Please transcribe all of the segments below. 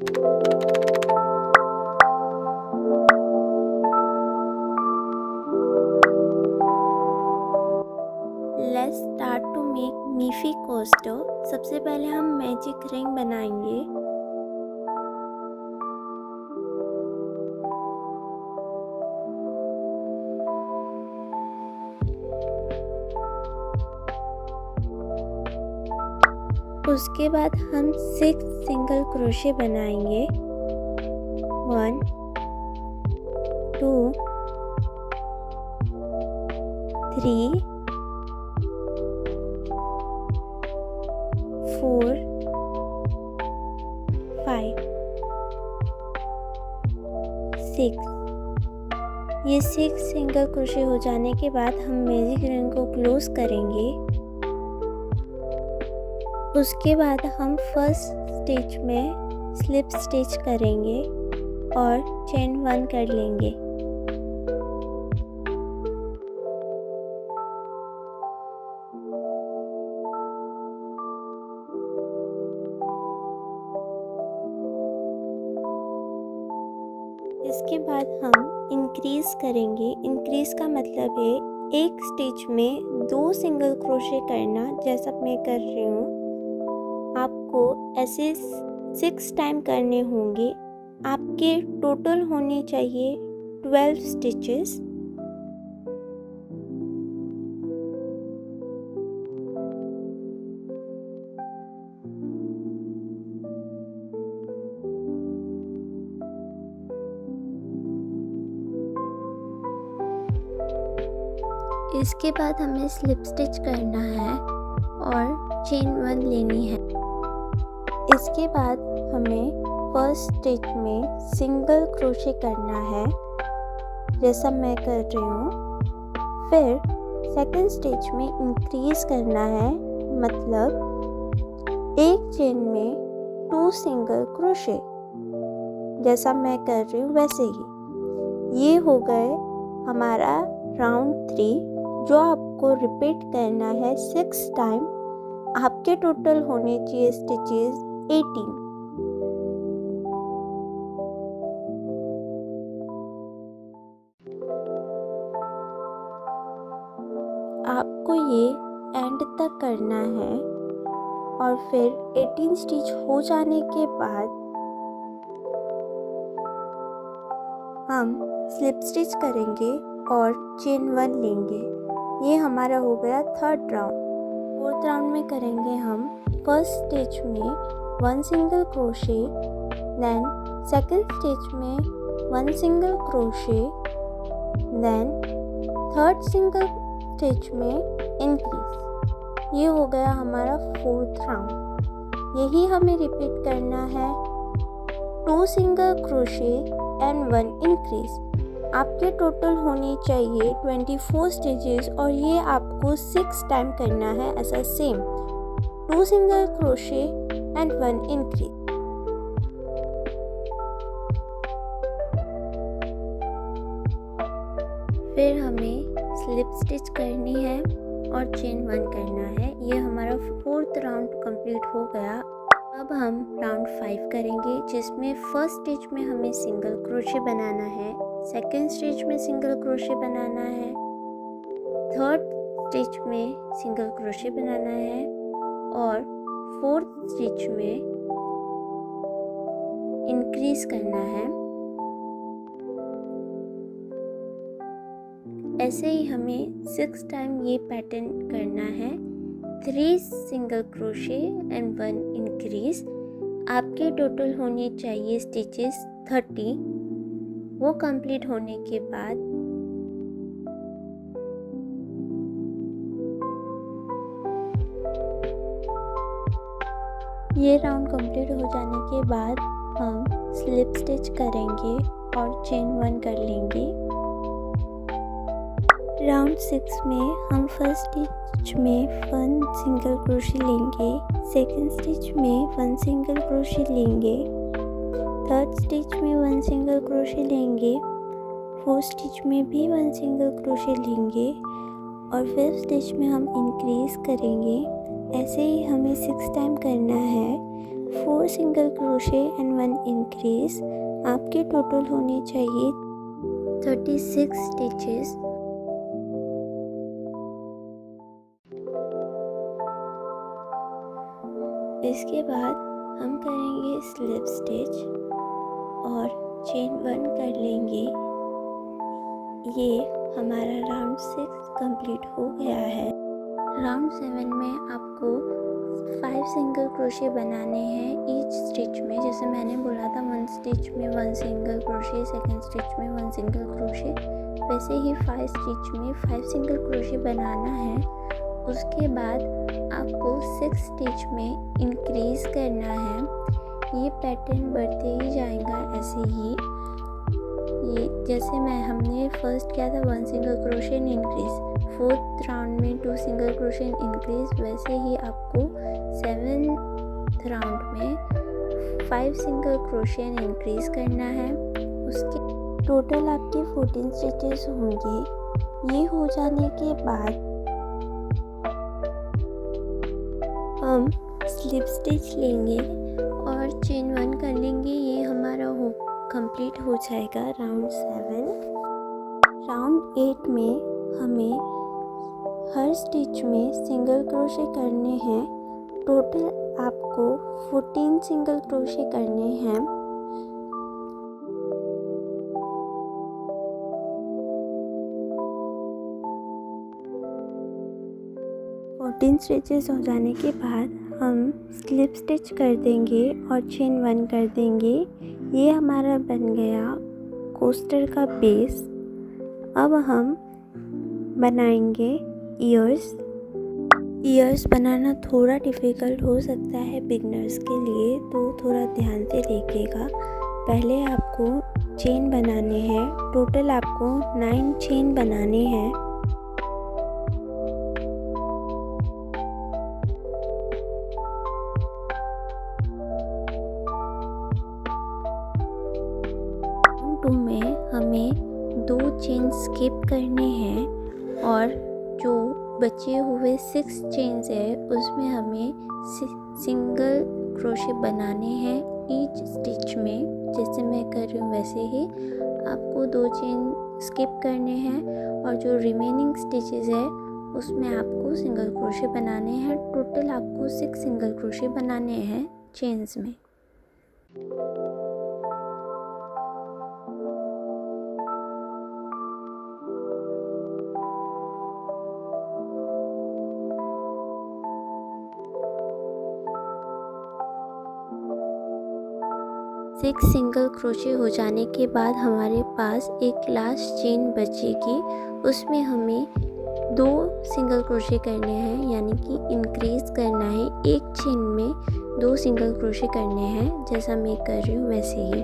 Let's start to make Miffy coaster. सबसे पहले हम मैजिक रिंग बनाएंगे। उसके बाद हम 6 सिंगल क्रोशे बनाएंगे। 1 2 3 4 5 6। ये 6 सिंगल क्रोशे हो जाने के बाद हम मैजिक रिंग को क्लोज करेंगे। उसके बाद हम फर्स्ट स्टिच में स्लिप स्टिच करेंगे और चेन 1 कर लेंगे। इसके बाद हम इंक्रीज करेंगे। इंक्रीज का मतलब है एक स्टिच में 2 सिंगल क्रोशे करना, जैसा मैं कर रही हूँ। आपको ऐसे 6 टाइम करने होंगे। आपके टोटल होने चाहिए 12 स्टिचेस। इसके बाद हमें स्लिप स्टिच करना है और चेन 1 लेनी है। इसके बाद हमें फर्स्ट स्टिच में सिंगल क्रोशे करना है, जैसा मैं कर रही हूँ। फिर सेकंड स्टिच में इंक्रीज करना है, मतलब एक चेन में 2 सिंगल क्रोशे, जैसा मैं कर रही हूँ वैसे ही। ये हो गए हमारा राउंड 3, जो आपको रिपीट करना है 6 टाइम। आपके टोटल होने चाहिए स्टिचेस 18। आपको ये एंड तक करना है और फिर 18 स्टिच हो जाने के बाद हम स्लिप स्टिच करेंगे और चेन 1 लेंगे। ये हमारा हो गया थर्ड राउंड। फोर्थ राउंड में करेंगे हम फर्स्ट स्टिच में 1 single crochet, then second stitch में 1 single crochet, then third single stitch में इंक्रीज। ये हो गया हमारा फोर्थ राउंड। यही हमें रिपीट करना है 2 सिंगल क्रोशे एंड 1 इंक्रीज। आपके टोटल होनी चाहिए 24 स्टिचेस और ये आपको 6 टाइम करना है ऐसा same. 2 single crochet and 1 increase. फिर हमें स्लिप स्टिच करनी है और चेन 1 करना है। ये हमारा फोर्थ राउंड कंप्लीट हो गया। अब हम राउंड 5 करेंगे, जिसमें फर्स्ट स्टिच में हमें सिंगल क्रोशे बनाना है, सेकंड स्टिच में सिंगल क्रोशे बनाना है, थर्ड स्टिच में सिंगल क्रोशे बनाना है और फोर्थ स्टिच में इंक्रीज करना है। ऐसे ही हमें 6 टाइम ये पैटर्न करना है। 3 सिंगल क्रोशे एंड 1 इंक्रीज। आपके टोटल होने चाहिए स्टिचेस 30। वो कंप्लीट होने के बाद ये राउंड कंप्लीट हो जाने के बाद हम स्लिप स्टिच करेंगे और चेन 1 कर लेंगे। राउंड 6 में हम फर्स्ट स्टिच में 1 सिंगल क्रोशे लेंगे, सेकंड स्टिच में 1 सिंगल क्रोशे लेंगे, थर्ड स्टिच में 1 सिंगल क्रोशे लेंगे, फोर्थ स्टिच में भी 1 सिंगल क्रोशे लेंगे और फिफ्थ स्टिच में हम इंक्रीज करेंगे। ऐसे ही हमें 6 टाइम करना है। 4 सिंगल क्रोशे एंड 1 इंक्रीज। आपके टोटल होने चाहिए 36 स्टिचेस। इसके बाद हम करेंगे स्लिप स्टिच और चेन 1 कर लेंगे। ये हमारा राउंड 6 कंप्लीट हो गया है। राउंड 7 में आपको 5 सिंगल क्रोशे बनाने हैं ईच स्टिच में। जैसे मैंने बोला था 1 स्टिच में 1 सिंगल क्रोशे, सेकंड स्टिच में 1 सिंगल क्रोशे, वैसे ही 5 स्टिच में 5 सिंगल क्रोशे बनाना है। उसके बाद आपको 6 स्टिच में इंक्रीज करना है। ये पैटर्न बढ़ते ही जाएगा ऐसे ही। ये जैसे हमने फर्स्ट किया था 1 single crochet and increase, 4th round में 2 सिंगल क्रोशे एंड इंक्रीज, वैसे ही आपको 7th राउंड में 5 सिंगल क्रोशे एंड इंक्रीज करना है। उसके टोटल आपके 14 स्टिचेस होंगे। ये हो जाने के बाद हम स्लिप स्टिच लेंगे और चेन 1 कर लेंगे। ये हमारा कंप्लीट हो जाएगा राउंड 7। राउंड 8 में हमें हर स्टिच में सिंगल क्रोशे करने हैं। टोटल आपको 14 सिंगल क्रोशे करने हैं। स्टिचेस हो जाने के बाद हम स्लिप स्टिच कर देंगे और चेन 1 कर देंगे। ये हमारा बन गया कोस्टर का बेस। अब हम बनाएंगे ईयर्स बनाना थोड़ा डिफ़िकल्ट हो सकता है बिगनर्स के लिए, तो थोड़ा ध्यान से देखिएगा। पहले आपको चेन बनाने हैं। टोटल आपको 9 चेन बनाने हैं। में हमें 2 चेन स्किप करने हैं और जो बचे हुए 6 चेन्स है उसमें हमें सिंगल क्रोशे बनाने हैं ईच स्टिच में। जैसे मैं कर रही हूँ वैसे ही आपको 2 चेन स्किप करने हैं और जो रिमेनिंग स्टिचेस है उसमें आपको सिंगल क्रोशे बनाने हैं। टोटल आपको 6 सिंगल क्रोशे बनाने हैं चेन्स में। सिंगल क्रोशे हो जाने के बाद हमारे पास एक लास्ट चेन बचेगी। उसमें हमें 2 सिंगल क्रोशे करने हैं, यानी कि इंक्रीज करना है। एक चेन में 2 सिंगल क्रोशे करने हैं, जैसा मैं कर रही हूँ वैसे ही।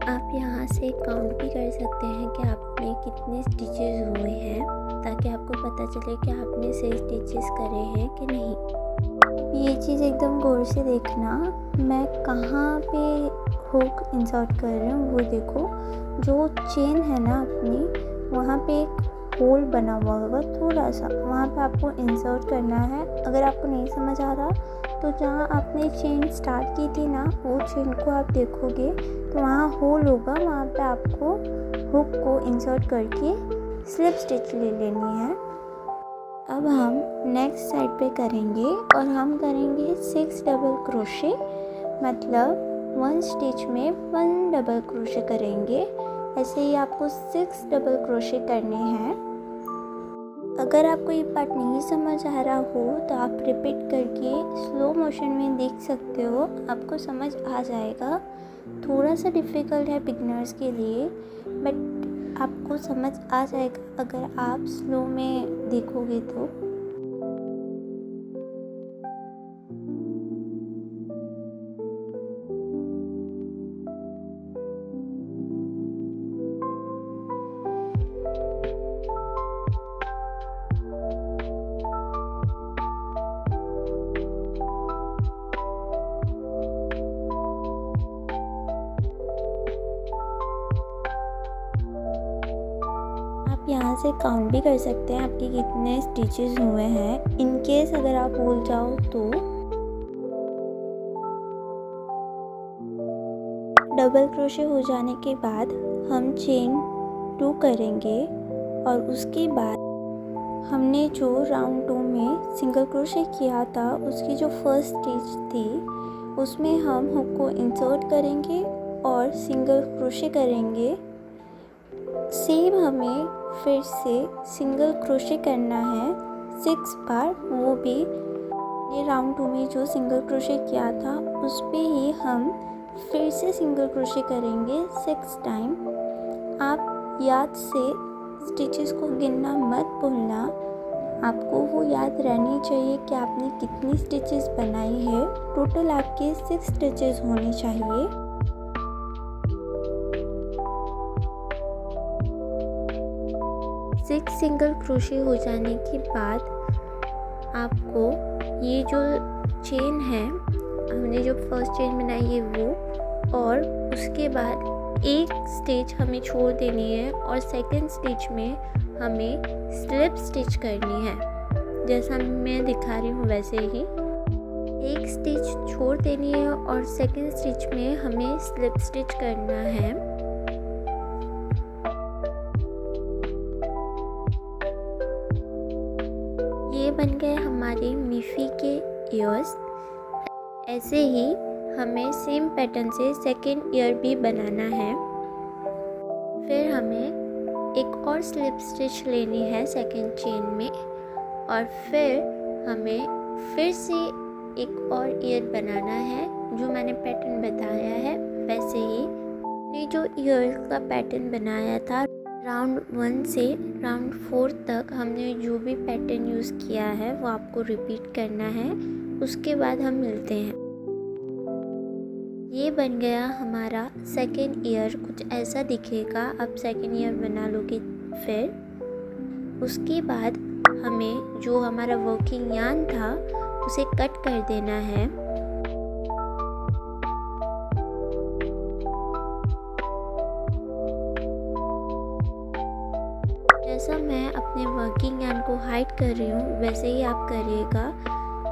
आप यहाँ से काउंट भी कर सकते हैं कि आपने कितने स्टिचेस हुए हैं, ताकि आपको पता चले कि आपने सही स्टिचेस करे हैं कि नहीं। ये चीज़ एकदम गौर से देखना, मैं कहाँ पे हुक इंसर्ट कर रही हूँ वो देखो। जो चेन है ना अपनी, वहाँ पे एक होल बना हुआ होगा थोड़ा सा, वहाँ पे आपको इंसर्ट करना है। अगर आपको नहीं समझ आ रहा तो जहाँ आपने चेन स्टार्ट की थी ना, वो चेन को आप देखोगे तो वहाँ होल होगा, वहाँ पे आपको हुक को इंसर्ट करके स्लिप स्टिच ले लेनी है। अब हम नेक्स्ट साइड पे करेंगे और हम करेंगे 6 डबल क्रोशे, मतलब 1 स्टिच में 1 डबल क्रोशे करेंगे। ऐसे ही आपको 6 डबल क्रोशे करने हैं। अगर आपको ये पार्ट नहीं समझ आ रहा हो तो आप रिपीट करके स्लो मोशन में देख सकते हो, आपको समझ आ जाएगा। थोड़ा सा डिफ़िकल्ट है बिगनर्स के लिए, बट आपको समझ आ जाएगा अगर आप स्लो में देखोगे तो। यहाँ से काउंट भी कर सकते हैं आपके कितने स्टिचेस हुए हैं। इन केस अगर आप भूल जाओ तो डबल क्रोशे हो जाने के बाद हम चेन 2 करेंगे और उसके बाद हमने जो राउंड 2 में सिंगल क्रोशे किया था उसकी जो फर्स्ट स्टिच थी उसमें हम हुक को इंसर्ट करेंगे और सिंगल क्रोशे करेंगे। सेम हमें फिर से सिंगल क्रोशे करना है 6 बार, वो भी ये राउंड 2 में जो सिंगल क्रोशे किया था उस पे ही हम फिर से सिंगल क्रोशे करेंगे 6 टाइम। आप याद से स्टिचेस को गिनना मत भूलना, आपको वो याद रहनी चाहिए कि आपने कितनी स्टिचेस बनाई है। टोटल आपके 6 स्टिचेस होनी चाहिए। सिक्स सिंगल क्रोशे हो जाने के बाद आपको ये जो चेन है, हमने जो फर्स्ट चेन बनाई है वो, और उसके बाद एक स्टिच हमें छोड़ देनी है और सेकंड स्टिच में हमें स्लिप स्टिच करनी है। जैसा मैं दिखा रही हूँ वैसे ही एक स्टिच छोड़ देनी है और सेकंड स्टिच में हमें स्लिप स्टिच करना है। ये बन गए हमारे मिफ़ी के ईयर्स। ऐसे ही हमें सेम पैटर्न से सेकंड ईयर भी बनाना है। फिर हमें एक और स्लिप स्टिच लेनी है सेकंड चेन में और फिर हमें फिर से एक और ईयर बनाना है जो मैंने पैटर्न बताया है वैसे ही। ये जो ईयर का पैटर्न बनाया था राउंड 1 से राउंड 4 तक हमने जो भी पैटर्न यूज़ किया है वो आपको रिपीट करना है। उसके बाद हम मिलते हैं। ये बन गया हमारा सेकेंड ईयर, कुछ ऐसा दिखेगा। आप सेकेंड ईयर बना लोगे। फिर उसके बाद हमें जो हमारा वर्किंग यार्न था उसे कट कर देना है। जैसा मैं अपने वर्किंग यार्न को हाइड कर रही हूँ वैसे ही आप करिएगा।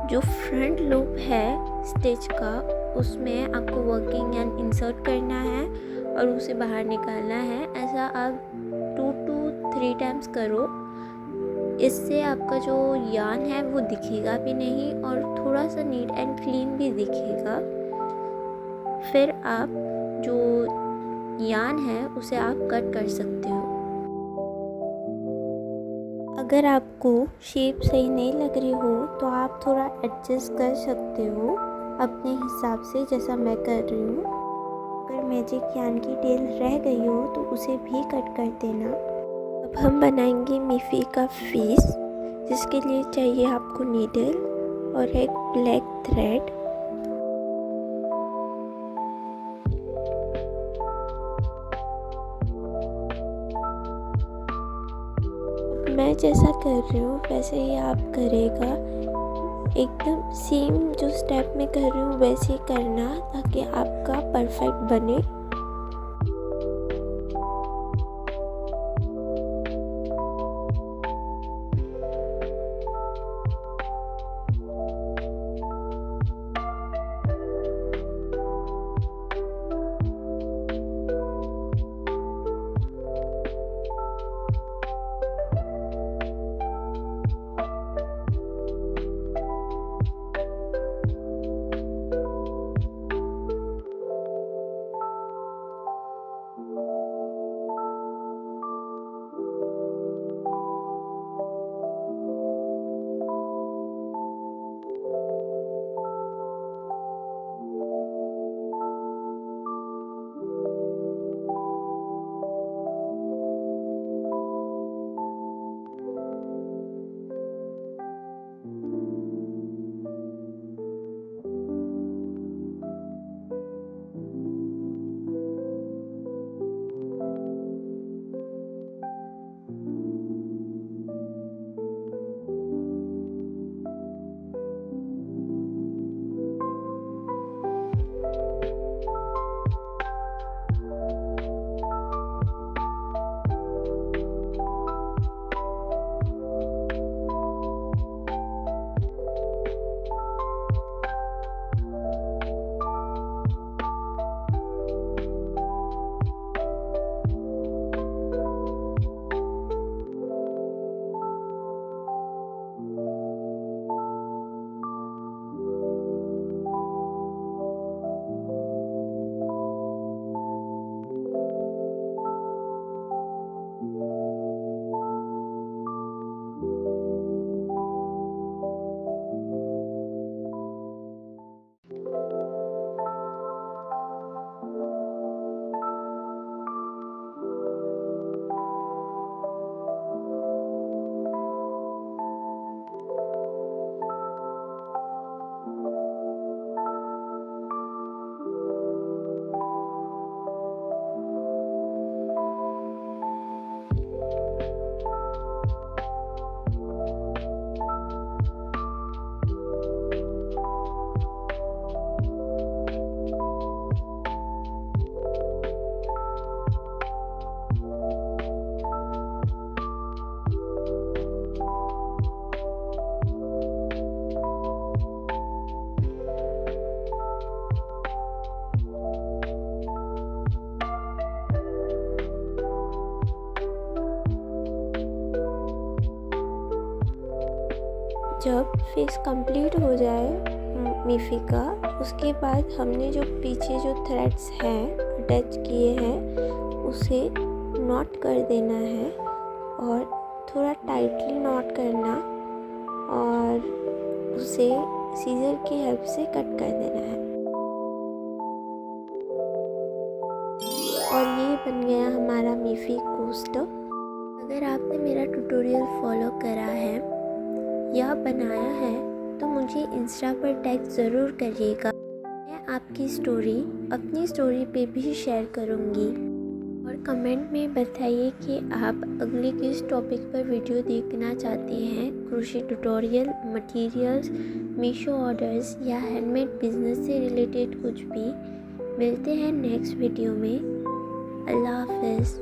जो फ्रंट लूप है स्टिच का उसमें आपको वर्किंग यार्न इंसर्ट करना है और उसे बाहर निकालना है। ऐसा आप 2 to 3 टाइम्स करो। इससे आपका जो यार्न है वो दिखेगा भी नहीं और थोड़ा सा नीट एंड क्लीन भी दिखेगा। फिर आप जो यार्न है उसे आप कट कर सकते हो। अगर आपको शेप सही नहीं लग रही हो तो आप थोड़ा एडजस्ट कर सकते हो अपने हिसाब से, जैसा मैं कर रही हूँ। अगर मैजिक यार्न की टेल रह गई हो तो उसे भी कट कर देना। अब हम बनाएंगे मिफ़ी का फेस, जिसके लिए चाहिए आपको नीडल और एक ब्लैक थ्रेड। मैं जैसा कर रही हूँ वैसे ही आप करेगा। एकदम सेम जो स्टेप में कर रही हूँ वैसे ही करना ताकि आपका परफेक्ट बने। जब फेस कंप्लीट हो जाए मीफ़ी का, उसके बाद हमने जो पीछे जो थ्रेड्स हैं अटैच किए हैं उसे नॉट कर देना है और थोड़ा टाइटली नॉट करना और उसे सीजर की हेल्प से कट कर देना है। और ये बन गया हमारा मीफ़ी कोस्टर। अगर आपने मेरा ट्यूटोरियल फॉलो करा है या बनाया है तो मुझे इंस्टा पर टैग ज़रूर करिएगा। मैं आपकी स्टोरी अपनी स्टोरी पे भी शेयर करूँगी। और कमेंट में बताइए कि आप अगले किस टॉपिक पर वीडियो देखना चाहते हैं। Crochet tutorial, materials, Meesho orders या हैंडमेड बिजनेस से रिलेटेड कुछ भी। मिलते हैं नेक्स्ट वीडियो में। अल्लाह हाफ़िज़।